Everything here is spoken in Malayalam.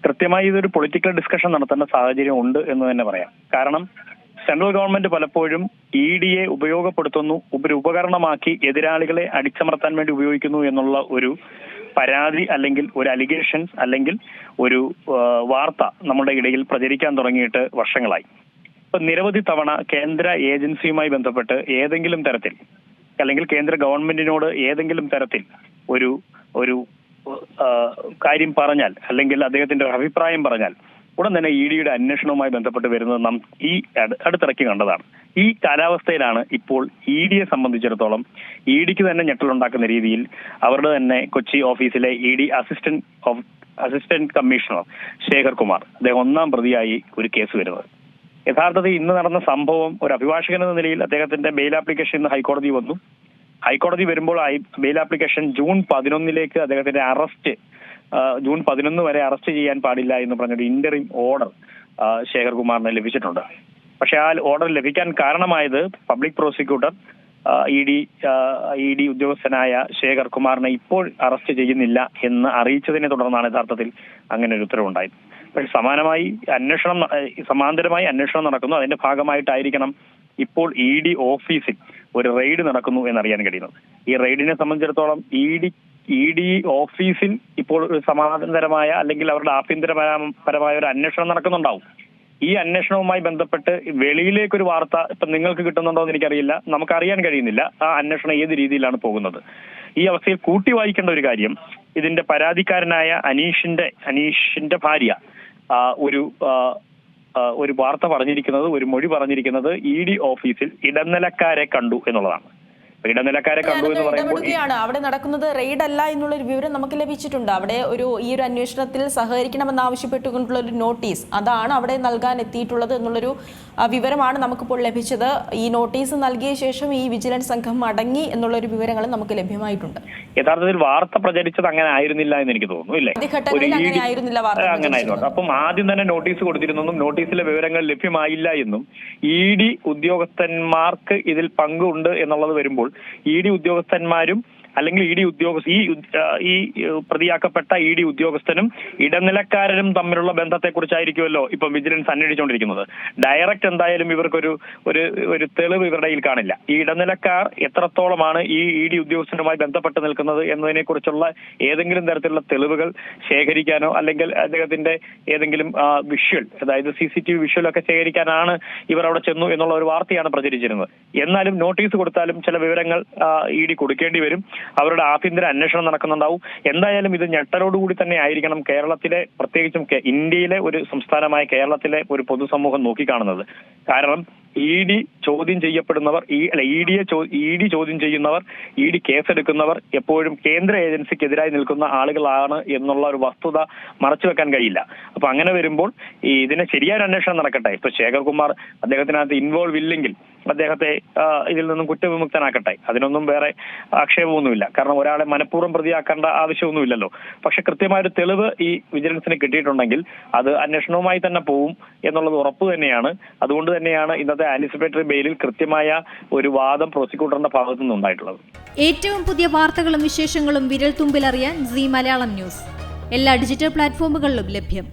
കൃത്യമായി ഇതൊരു പൊളിറ്റിക്കൽ ഡിസ്കഷൻ നടത്തേണ്ട സാഹചര്യം ഉണ്ട് എന്ന് തന്നെ പറയാം. കാരണം സെൻട്രൽ ഗവൺമെന്റ് പലപ്പോഴും EDയെ ഉപയോഗപ്പെടുത്തുന്നു, ഒരു ഉപകരണമാക്കി എതിരാളികളെ അടിച്ചമർത്താൻ വേണ്ടി ഉപയോഗിക്കുന്നു എന്നുള്ള ഒരു പരാതി അല്ലെങ്കിൽ ഒരു അലിഗേഷൻസ് അല്ലെങ്കിൽ ഒരു വാർത്ത നമ്മുടെ ഇടയിൽ പ്രചരിക്കാൻ തുടങ്ങിയിട്ട് വർഷങ്ങളായി. ഇപ്പൊ നിരവധി തവണ കേന്ദ്ര ഏജൻസിയുമായി ബന്ധപ്പെട്ട് ഏതെങ്കിലും തരത്തിൽ അല്ലെങ്കിൽ കേന്ദ്ര ഗവൺമെന്റിനോട് ഏതെങ്കിലും തരത്തിൽ ഒരു ഒരു കാര്യം പറഞ്ഞാൽ അല്ലെങ്കിൽ അദ്ദേഹത്തിന്റെ അഭിപ്രായം പറഞ്ഞാൽ ഉടൻ തന്നെ EDയുടെ അന്വേഷണവുമായി ബന്ധപ്പെട്ട് വരുന്നത് നാം ഈ അടുത്തിടയ്ക്ക് കണ്ടതാണ്. ഈ കാലാവസ്ഥയിലാണ് ഇപ്പോൾ EDയെ സംബന്ധിച്ചിടത്തോളം EDക്ക് തന്നെ ഞെട്ടലുണ്ടാക്കുന്ന രീതിയിൽ അവരുടെ തന്നെ കൊച്ചി ഓഫീസിലെ ED assistant commissioner Shekhar Kumar അദ്ദേഹം 1-ാം പ്രതിയായി ഒരു കേസ് വരുന്നത്. യഥാർത്ഥത്തിൽ ഇന്ന് നടന്ന സംഭവം ഒരു അഭിഭാഷകൻ എന്ന നിലയിൽ അദ്ദേഹത്തിന്റെ ബെയിൽ ആപ്ലിക്കേഷൻ ഇന്ന് ഹൈക്കോടതി വന്നു. ഹൈക്കോടതി വരുമ്പോൾ ബെയിൽ ആപ്ലിക്കേഷൻ ജൂൺ 11 അദ്ദേഹത്തിന്റെ അറസ്റ്റ് ജൂൺ 11 വരെ അറസ്റ്റ് ചെയ്യാൻ പാടില്ല എന്ന് പറഞ്ഞൊരു ഇന്ററിം ഓർഡർ ശേഖർ കുമാറിന് ലഭിച്ചിട്ടുണ്ട്. പക്ഷെ ആ ഓർഡർ ലഭിക്കാൻ കാരണമായത് പബ്ലിക് പ്രോസിക്യൂട്ടർ ED ഉദ്യോഗസ്ഥനായ ശേഖർ കുമാറിനെ ഇപ്പോൾ അറസ്റ്റ് ചെയ്യുന്നില്ല എന്ന് അറിയിച്ചതിനെ തുടർന്നാണ് യഥാർത്ഥത്തിൽ അങ്ങനെ ഒരു ഉത്തരവുണ്ടായത്. പക്ഷെ സമാന്തരമായി അന്വേഷണം നടക്കുന്നു. അതിന്റെ ഭാഗമായിട്ടായിരിക്കണം ഇപ്പോൾ ED ഓഫീസിൽ ഒരു റെയ്ഡ് നടക്കുന്നു എന്നറിയാൻ കഴിയുന്നത്. ഈ റെയ്ഡിനെ സംബന്ധിച്ചിടത്തോളം ED ഓഫീസിൽ ഇപ്പോൾ ഒരു സമാന്തരമായ അല്ലെങ്കിൽ അവരുടെ ആഭ്യന്തരപരമായ ഒരു അന്വേഷണം നടക്കുന്നുണ്ടാവും. ഈ അന്വേഷണവുമായി ബന്ധപ്പെട്ട് വെളിയിലേക്കൊരു വാർത്ത ഇപ്പൊ നിങ്ങൾക്ക് കിട്ടുന്നുണ്ടോ എന്ന് എനിക്കറിയില്ല, നമുക്കറിയാൻ കഴിയുന്നില്ല ആ അന്വേഷണം ഏത് രീതിയിലാണ് പോകുന്നത്. ഈ അവസ്ഥയിൽ കൂട്ടി വായിക്കേണ്ട ഒരു കാര്യം, ഇതിന്റെ പരാതിക്കാരനായ അനീഷിന്റെ ഭാര്യ ഒരു വാർത്ത പറഞ്ഞിരിക്കുന്നത്, ഒരു മൊഴി പറഞ്ഞിരിക്കുന്നത് ED ഓഫീസിൽ ഇടനിലക്കാരെ കണ്ടു എന്നുള്ളതാണ്. ഇടനിലക്കാരെ കണ്ടു എന്ന് പറയുമ്പോൾ അവിടെ നടക്കുന്നത് റെയ്ഡ് അല്ല എന്നുള്ള ഒരു വിവരം നമുക്ക് ലഭിച്ചിട്ടുണ്ട്. അവിടെ ഈ ഒരു അന്വേഷണത്തിൽ സഹകരിക്കണമെന്ന് ആവശ്യപ്പെട്ടുകൊണ്ടുള്ള ഒരു നോട്ടീസ് അതാണ് അവിടെ നൽകാൻ എത്തിയിട്ടുള്ളത് എന്നുള്ളൊരു വിവരമാണ് നമുക്കിപ്പോൾ ലഭിച്ചത്. ഈ നോട്ടീസ് നൽകിയ ശേഷം ഈ വിജിലൻസ് സംഘം മടങ്ങി എന്നുള്ളൊരു വിവരങ്ങൾ നമുക്ക് ലഭ്യമായിട്ടുണ്ട്. യഥാർത്ഥത്തിൽ വാർത്ത പ്രചരിച്ചത് അങ്ങനെ ആയിരുന്നില്ല എന്ന് എനിക്ക് തോന്നുന്നു, ഇല്ലേ? അങ്ങനെ ആയിരുന്നു. അപ്പം ആദ്യം തന്നെ നോട്ടീസ് കൊടുത്തിരുന്നെന്നും നോട്ടീസിലെ വിവരങ്ങൾ ലഭ്യമായില്ല എന്നും ED ഉദ്യോഗസ്ഥന്മാർക്ക് ഇതിൽ പങ്കുണ്ട് എന്നുള്ളത് വരുമ്പോൾ ED ഉദ്യോഗസ്ഥന്മാരും അല്ലെങ്കിൽ ഈ പ്രതിയാക്കപ്പെട്ട ED ഉദ്യോഗസ്ഥനും ഇടനിലക്കാരനും തമ്മിലുള്ള ബന്ധത്തെക്കുറിച്ചായിരിക്കുമല്ലോ ഇപ്പം വിജിലൻസ് അന്വേഷിച്ചുകൊണ്ടിരിക്കുന്നത്. ഡയറക്റ്റ് എന്തായാലും ഇവർക്കൊരു ഒരു തെളിവ് ഇവരുടെ കയ്യിൽ കാണില്ല. ഈ ഇടനിലക്കാർ എത്രത്തോളമാണ് ഈ ED ഉദ്യോഗസ്ഥനുമായി ബന്ധപ്പെട്ട് നിൽക്കുന്നത് എന്നതിനെ കുറിച്ചുള്ള ഏതെങ്കിലും തരത്തിലുള്ള തെളിവുകൾ ശേഖരിക്കാനോ അല്ലെങ്കിൽ അദ്ദേഹത്തിന്റെ ഏതെങ്കിലും വിഷ്വൽ, അതായത് CCTV വിഷ്വൽ ഒക്കെ ശേഖരിക്കാനാണ് ഇവർ അവിടെ ചെന്നു എന്നുള്ള ഒരു വാർത്തയാണ് പ്രചരിച്ചിരുന്നത്. എന്നാലും നോട്ടീസ് കൊടുത്താലും ചില വിവരങ്ങൾ ED കൊടുക്കേണ്ടി വരും. അവരുടെ ആഭ്യന്തര അന്വേഷണം നടക്കുന്നുണ്ടാവും. എന്തായാലും ഇത് ഞെട്ടലോടുകൂടി തന്നെ ആയിരിക്കണം കേരളത്തിലെ, പ്രത്യേകിച്ചും ഇന്ത്യയിലെ ഒരു സംസ്ഥാനമായ കേരളത്തിലെ ഒരു പൊതുസമൂഹം നോക്കിക്കാണുന്നത്. കാരണം ED ചോദ്യം ചെയ്യപ്പെടുന്നവർ, ED ചോദ്യം ചെയ്യുന്നവർ, ED കേസെടുക്കുന്നവർ എപ്പോഴും കേന്ദ്ര ഏജൻസിക്കെതിരായി നിൽക്കുന്ന ആളുകളാണ് എന്നുള്ള ഒരു വസ്തുത മറച്ചുവെക്കാൻ കഴിയില്ല. അപ്പൊ അങ്ങനെ വരുമ്പോൾ ഇതിനെ ശരിയായ അന്വേഷണം നടക്കട്ടെ. ഇപ്പൊ ശേഖർ കുമാർ അദ്ദേഹത്തിനകത്ത് ഇൻവോൾവ് ഇല്ലെങ്കിൽ അദ്ദേഹത്തെ ഇതിൽ നിന്നും കുറ്റവിമുക്തനാക്കട്ടെ, അതിനൊന്നും വേറെ ആക്ഷേപമൊന്നുമില്ല. കാരണം ഒരാളെ മനഃപൂർവ്വം പ്രതിയാക്കേണ്ട ആവശ്യമൊന്നുമില്ലല്ലോ. പക്ഷെ കൃത്യമായൊരു തെളിവ് ഈ വിജിലൻസിന് കിട്ടിയിട്ടുണ്ടെങ്കിൽ അത് അന്വേഷണവുമായി തന്നെ പോവും എന്നുള്ളത് ഉറപ്പ് തന്നെയാണ്. അതുകൊണ്ട് തന്നെയാണ് ഇന്നത്തെ ആന്റിസിപ്പേറ്ററി ബെയിലിൽ കൃത്യമായ ഒരു വാദം പ്രോസിക്യൂട്ടറിന്റെ ഭാഗത്തു നിന്നുണ്ടായിട്ടുള്ളത്. ഏറ്റവും പുതിയ വാർത്തകളും വിശേഷങ്ങളും വിരൽ തുമ്പിലറിയാൻ Zee മലയാളം ന്യൂസ് എല്ലാ ഡിജിറ്റൽ പ്ലാറ്റ്ഫോമുകളിലും ലഭ്യം.